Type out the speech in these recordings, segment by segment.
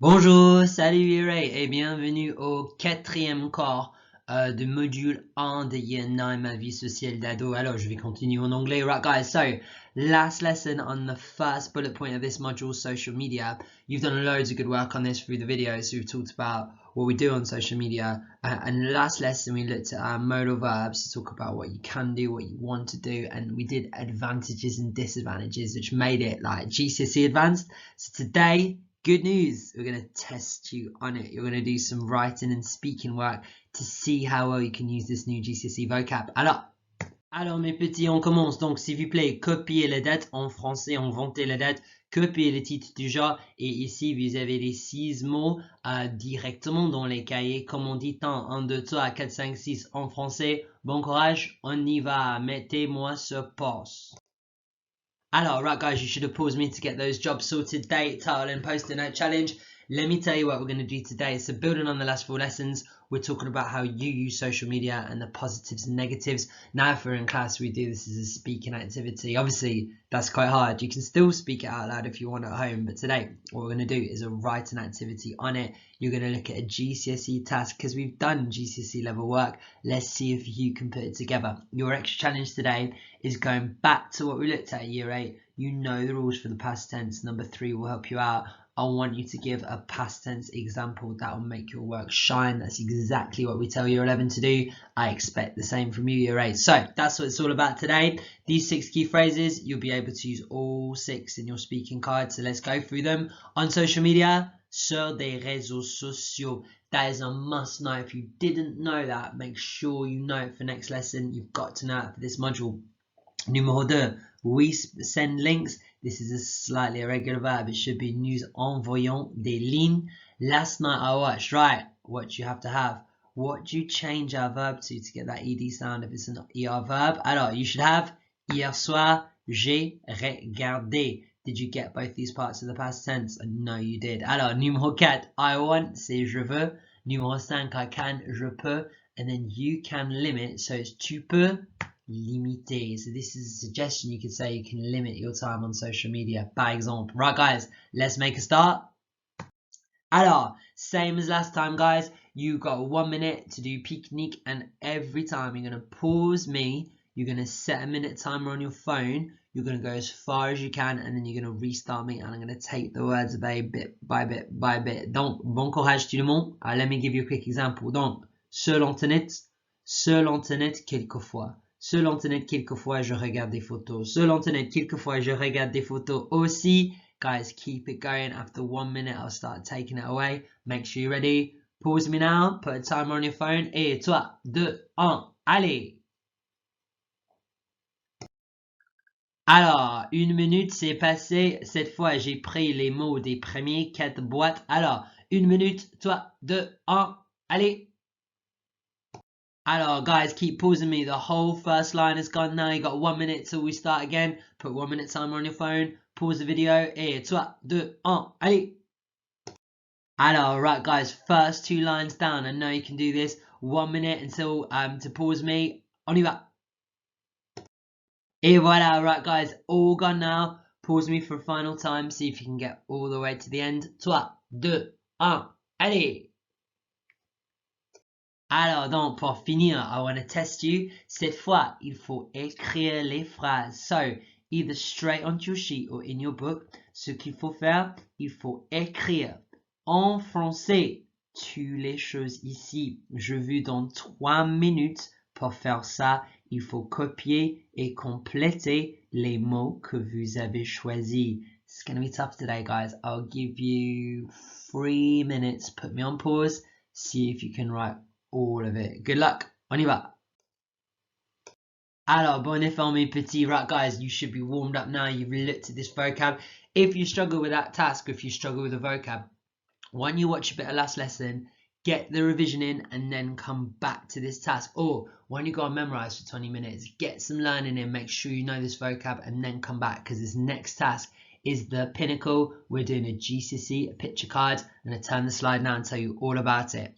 Bonjour, salut Ray et bienvenue au quatrième corps du module 1 de Year 9, ma vie sociale d'ado. Alors, je vais continuer en anglais. Right, guys, so last lesson on the first bullet point of this module, social media. You've done loads of good work on this through the videos. So we've talked about what we do on social media. And last lesson, we looked at our modal verbs to talk about what you can do, what you want to do. And we did advantages and disadvantages, which made it like GCSE advanced. So today, good news, we're going to test you on it. You're going to do some writing and speaking work to see how well you can use this new GCSE vocab. Alors mes petits, on commence. Donc, s'il vous plaît, copiez la date. En français, on vantait la date. Copiez le titre du genre. Et ici, vous avez les 6 mots directement dans les cahiers. Comme on dit, 1, 2, 3, 4, 5, 6 en français. Bon courage, on y va. Mettez-moi sur pause. Alors, right guys, you should have paused me to get those jobs sorted. Date, title and post-it note challenge. Let me tell you what we're going to do today. So building on the last 4 lessons, we're talking about how you use social media and the positives and negatives. Now if we're in class, we do this as a speaking activity. Obviously, that's quite hard. You can still speak it out loud if you want at home. But today, what we're going to do is a writing activity on it. You're going to look at a GCSE task because we've done GCSE level work. Let's see if you can put it together. Your extra challenge today is going back to what we looked at year 8. You know the rules for the past tense. Number 3 will help you out. I want you to give a past tense example that will make your work shine. That's exactly what we tell year 11 to do. I expect the same from you, year 8. So that's what it's all about today. These 6 key phrases, you'll be able to use all 6 in your speaking card. So let's go through them. On social media, sur des réseaux sociaux. That is a must know. If you didn't know that, make sure you know it for next lesson. You've got to know it for this module. Numéro 2, we send links. This is a slightly irregular verb. It should be nous envoyons des lignes. Last night I watched. Right, what you have to have. What do you change our verb to get that ed sound if it's an er verb? Alors, you should have hier soir, j'ai regardé. Did you get both these parts of the past tense? No, you did. Alors, numéro 4, I want, c'est je veux. Numéro 5, I can, je peux. And then you can limit, so it's tu peux limiter. So this is a suggestion. You could say you can limit your time on social media, by example. Right, guys, let's make a start. Alors, same as last time, guys. You got 1 minute to do picnic, and every time you're going to pause me. You're going to set a minute timer on your phone. You're going to go as far as you can, and then you're going to restart me, and I'm going to take the words away bit by bit by bit. Donc, bon courage tout le monde. Let me give you a quick example. Donc, sur l'internet quelquefois. Sur l'internet quelquefois, je regarde des photos. Sur l'internet quelquefois, je regarde des photos aussi. Guys, keep it going. After 1 minute, I'll start taking it away. Make sure you're ready. Pause me now. Put a timer on your phone. Et 3, 2, 1. Allez! Alors, 1 minute s'est passée. Cette fois, j'ai pris les mots des premiers 4 boîtes. Alors, 1 minute, 3, 2, 1. Allez! Alors, guys, keep pausing me. The whole first line is gone now. You got 1 minute till we start again. Put 1 minute timer on your phone. Pause the video. Et 3, 2, 1. Allez! Alors, right, guys, first 2 lines down. I know you can do this. 1 minute until to pause me. On y va. Et voilà, right, guys, all gone now. Pause me for a final time. See if you can get all the way to the end. 3, 2, 1. Allez! Alors, donc, pour finir, I want to test you. Cette fois, il faut écrire les phrases. So, either straight onto your sheet or in your book. Ce qu'il faut faire, il faut écrire en français toutes les choses ici. Je veux dans 3 minutes. Pour faire ça, il faut copier et compléter les mots que vous avez choisis. It's going to be tough today, guys. I'll give you 3 minutes. Put me on pause. See if you can write all of it. Good luck. On y va. Alors, bon effort, mes petits. Right, guys, you should be warmed up now. You've looked at this vocab. If you struggle with that task, if you struggle with the vocab, when you watch a bit of last lesson, get the revision in and then come back to this task. Or when you go and memorize for 20 minutes, get some learning in. Make sure you know this vocab and then come back, because this next task is the Pinnacle. We're doing a GCSE, a picture card. I'm going to turn the slide now and tell you all about it.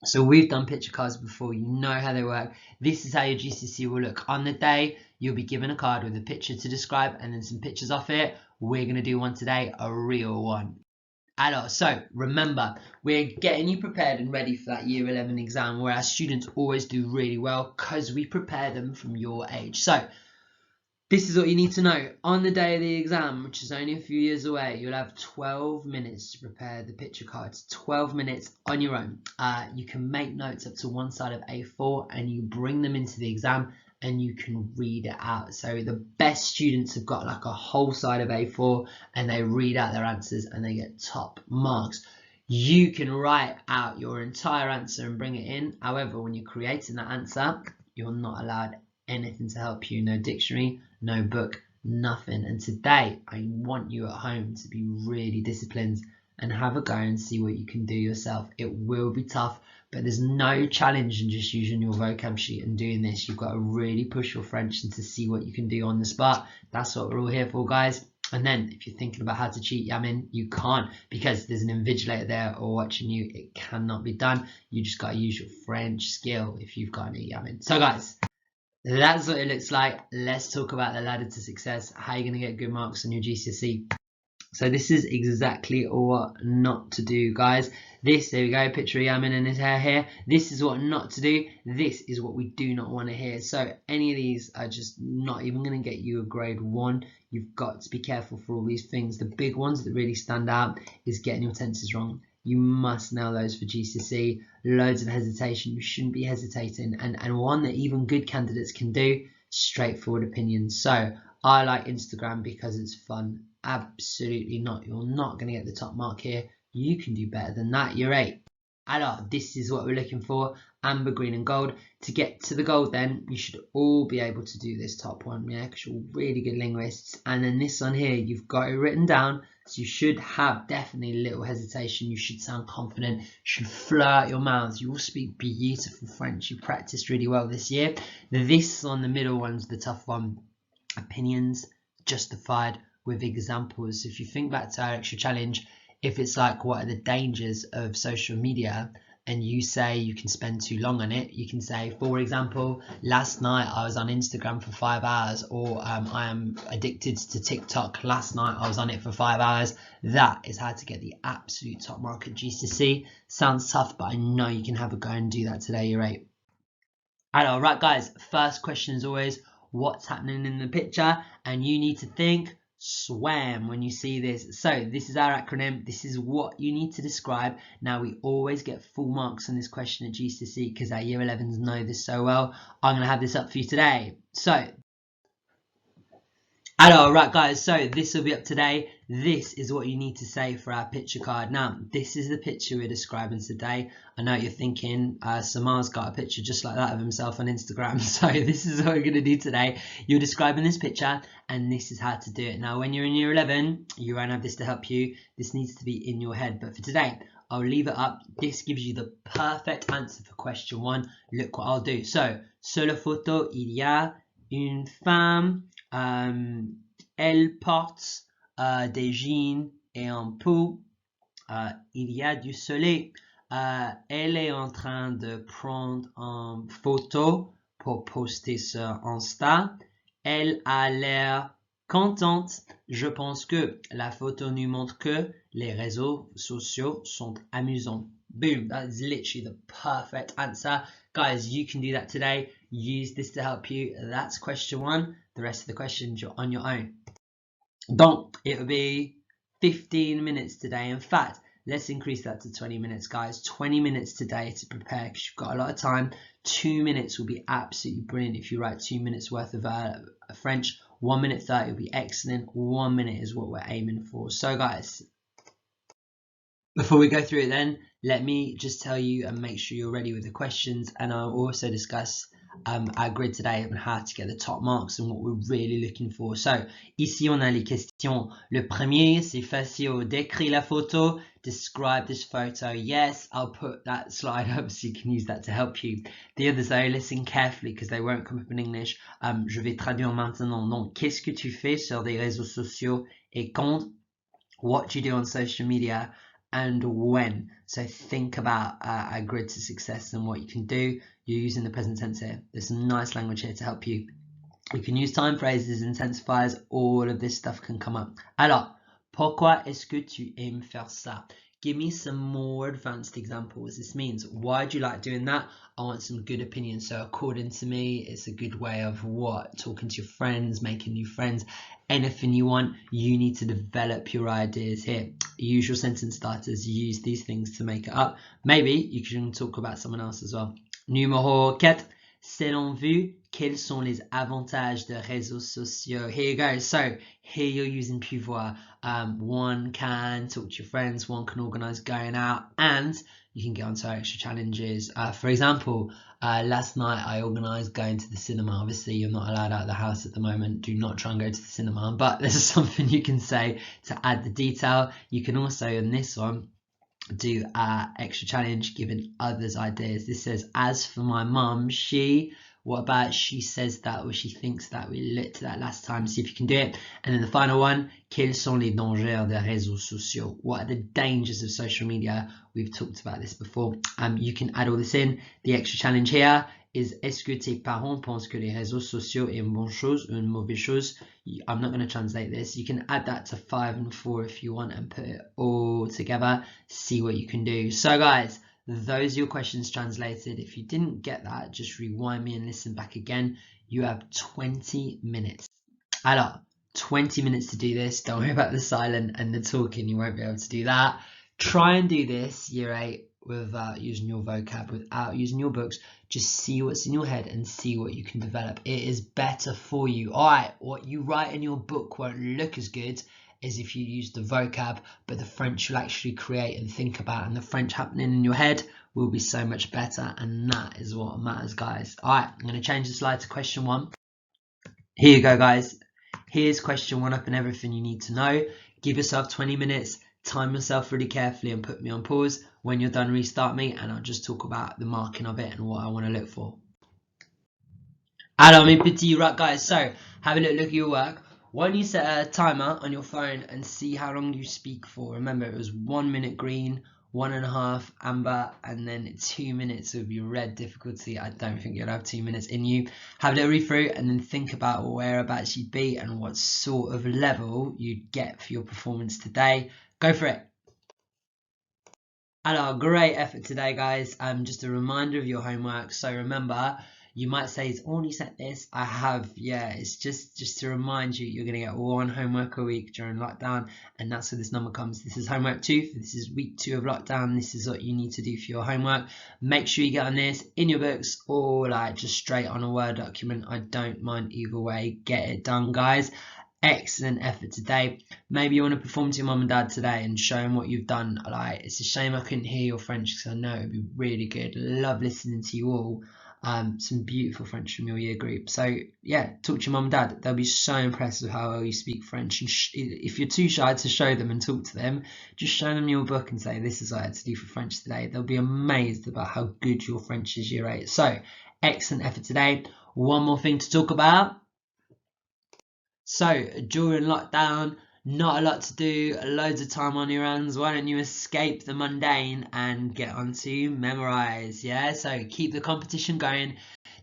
So we've done picture cards before. You know how they work. This is how your GCSE will look. On the day, you'll be given a card with a picture to describe and then some pictures off it. We're going to do one today, a real one. Alors, so remember, we're getting you prepared and ready for that Year 11 exam where our students always do really well because we prepare them from your age. So, this is what you need to know. On the day of the exam, which is only a few years away, you'll have 12 minutes to prepare the picture cards. 12 minutes on your own. You can make notes up to one side of A4 and you bring them into the exam and you can read it out. So the best students have got like a whole side of A4 and they read out their answers and they get top marks. You can write out your entire answer and bring it in. However, when you're creating that answer, you're not allowed anything to help you. No dictionary, no book, nothing. And today, I want you at home to be really disciplined and have a go and see what you can do yourself. It will be tough, but there's no challenge in just using your vocab sheet and doing this. You've got to really push your French and to see what you can do on the spot. That's what we're all here for, guys. And then if you're thinking about how to cheat, Yamin, you can't, because there's an invigilator there or watching you. It cannot be done. You just got to use your French skill if you've got any, Yamin. So guys, that's what it looks like. Let's talk about the ladder to success, how you're going to get good marks on your GCSE. So this is exactly what not to do, guys. This, there we go, picture of Yamin and his hair here. This is what not to do. This is what we do not want to hear. So any of these are just not even going to get you a grade 1. You've got to be careful for all these things. The big ones that really stand out is getting your tenses wrong. You must nail those for GCSE. Loads of hesitation. You shouldn't be hesitating. And one that even good candidates can do, straightforward opinions. So I like Instagram because it's fun. Absolutely not. You're not going to get the top mark here. You can do better than that. You're 8. Alors, this is what we're looking for. Amber, green and gold. To get to the gold then, you should all be able to do this top one, yeah, because you're really good linguists. And then this one here, you've got it written down, so you should have definitely a little hesitation. You should sound confident. You should flare out your mouths. You will speak beautiful French. You practiced really well this year. This on the middle one's the tough one. Opinions justified with examples. If you think back to our extra challenge, if it's like what are the dangers of social media and you say you can spend too long on it, you can say, for example, last night I was on Instagram for 5 hours, or I am addicted to TikTok. Last night I was on it for 5 hours. That is how to get the absolute top mark at GCSE. Sounds tough, but I know you can have a go and do that today. You're 8. Alright, right guys, first question is always what's happening in the picture, and you need to think swam when you see this. So this is our acronym. This is what you need to describe. Now we always get full marks on this question at GCSE because our year 11s know this so well. I'm going to have this up for you today. So right guys, so this will be up today. This is what you need to say for our picture card. Now this is the picture we're describing today. I know you're thinking Samar's got a picture just like that of himself on Instagram. So this is what we're going to do today. You're describing this picture and this is how to do it. Now when you're in year 11, you won't have this to help you. This needs to be in your head, but for today I'll leave it up. This gives you the perfect answer for question 1. Look what I'll do. So sur la photo il y a une femme. Elle porte des jeans et un pull. Il y a du soleil. Elle est en train de prendre une photo pour poster sur Insta. Elle a l'air contente. Je pense que la photo nous montre que les réseaux sociaux sont amusants. Boom, that is literally the perfect answer. Guys, you can do that today. Use this to help you. That's question 1. The rest of the questions you're on your own. Donc, it will be 15 minutes today. In fact, let's increase that to 20 minutes, guys. 20 minutes today to prepare because you've got a lot of time. 2 minutes will be absolutely brilliant if you write 2 minutes worth of French. 1 minute 30 will be excellent. 1 minute is what we're aiming for. So, guys, before we go through it then, let me just tell you and make sure you're ready with the questions, and I'll also discuss our grid today on how to get the top marks and what we're really looking for. So, ici on a les questions. Le premier, c'est facile. Décris la photo. Describe this photo. Yes, I'll put that slide up so you can use that to help you. The others though, listen carefully because they won't come up in English. Je vais traduire maintenant. Donc, qu'est-ce que tu fais sur des réseaux sociaux et quand? What do you do on social media? And when. So think about a grid to success and what you can do. You're using the present tense here. There's some nice language here to help you. You can use time phrases, intensifiers, all of this stuff can come up. Alors, Pourquoi est-ce que tu aimes faire ça? Give me some more advanced examples. This means, why do you like doing that? I want some good opinions. So according to me, it's a good way of what? Talking to your friends, making new friends. Anything you want, you need to develop your ideas here. Usual sentence starters, use these things to make it up. Maybe you can talk about someone else as well. Numéro 4. Selon vous, quels sont les avantages des réseaux sociaux? Here you go. So here you're using pouvoir. One can talk to your friends, one can organize going out, and you can get onto extra challenges. For example, last night I organized going to the cinema. Obviously, you're not allowed out of the house at the moment. Do not try and go to the cinema, but this is something you can say to add the detail. You can also, in this one, do extra challenge, giving others ideas. This says, as for my mum, what about she says that, or she thinks that? We looked at that last time. See if you can do it. And then the final one, quels sont les dangers des réseaux sociaux? What are the dangers of social media? We've talked about this before. You can add all this in. The extra challenge here is, est-ce que tes parents pensent que les réseaux sociaux est une bonne chose ou une mauvaise chose? I'm not going to translate this. You can add that to 5 and 4 if you want and put it all together. See what you can do. So guys, those are your questions translated. If you didn't get that, just rewind me and listen back again. You have 20 minutes. Alors, 20 minutes to do this. Don't worry about the silent and the talking. You won't be able to do that. Try and do this, year 8, without using your vocab, without using your books. Just see what's in your head and see what you can develop. It is better for you. All right, what you write in your book won't look as good as if you use the vocab, but the French you'll actually create and think about, and the French happening in your head will be so much better, and that is what matters, guys. All right, I'm going to change the slide to question 1. Here you go, guys. Here's question 1 up and everything you need to know. Give yourself 20 minutes, time yourself really carefully and put me on pause. When you're done, restart me and I'll just talk about the marking of it and what I want to look for. Alors mes petits, right guys, so have a look at your work. Why don't you set a timer on your phone and see how long you speak for? Remember, it was 1 minute green, 1.5 amber, and then 2 minutes of your red difficulty. I don't think you'll have 2 minutes in you. Have a little read through and then think about whereabouts you'd be and what sort of level you'd get for your performance today. Go for it. Alors, great effort today, guys. Just a reminder of your homework. So remember, you might say, it's only set this. I have, yeah, it's just to remind you, you're going to get 1 homework a week during lockdown, and that's where this number comes. This is homework 2. This is week 2 of lockdown. This is what you need to do for your homework. Make sure you get on this in your books or like just straight on a Word document. I don't mind either way. Get it done, guys. Excellent effort today. Maybe you want to perform to your mum and dad today and show them what you've done. Like, it's a shame I couldn't hear your French because I know it'd be really good. Love listening to you all. Some beautiful French from your year group. So yeah, talk to your mum and dad. They'll be so impressed with how well you speak French. And if you're too shy to show them and talk to them, just show them your book and say, this is what I had to do for French today. They'll be amazed about how good your French is year 8. So excellent effort today. One more thing to talk about. So during lockdown, not a lot to do, loads of time on your hands. Why don't you escape the mundane and get on to memorize? Yeah, so keep the competition going.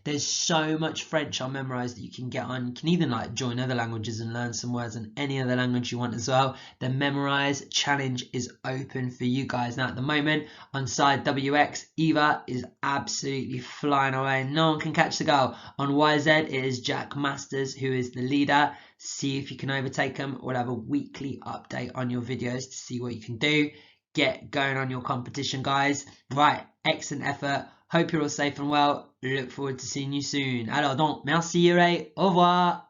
There's so much French on Memrise that you can get on. You can even like join other languages and learn some words in any other language you want as well. The Memrise challenge is open for you guys. Now at the moment on side WX, Eva is absolutely flying away. No one can catch the girl. On YZ it is Jack Masters who is the leader. See if you can overtake him. We'll have a weekly update on your videos to see what you can do. Get going on your competition, guys. Right, excellent effort. Hope you're all safe and well. Look forward to seeing you soon. Alors donc, merci, au revoir.